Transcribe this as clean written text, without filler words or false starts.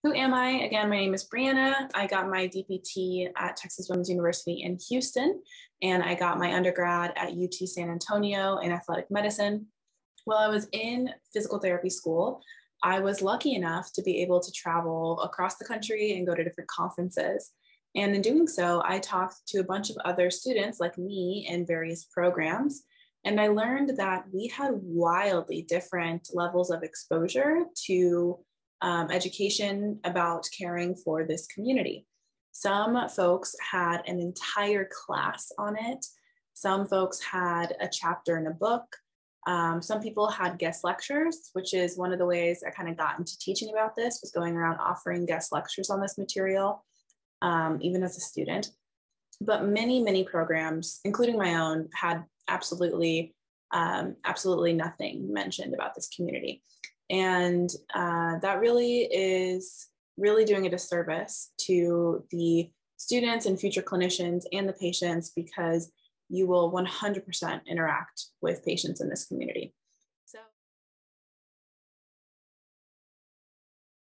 Who am I? Again, my name is Brianna. I got my DPT at Texas Women's University in Houston, and I got my undergrad at UT San Antonio in athletic medicine. While I was in physical therapy school, I was lucky enough to be able to travel across the country and go to different conferences. And in doing so, I talked to a bunch of other students like me in various programs. And I learned that we had wildly different levels of exposure to education about caring for this community. Some folks had an entire class on it. Some folks had a chapter in a book. Some people had guest lectures, which is one of the ways I kind of got into teaching about this, was going around offering guest lectures on this material, even as a student. But many programs, including my own, had absolutely nothing mentioned about this community. And that really is doing a disservice to the students and future clinicians and the patients, because you will 100% interact with patients in this community.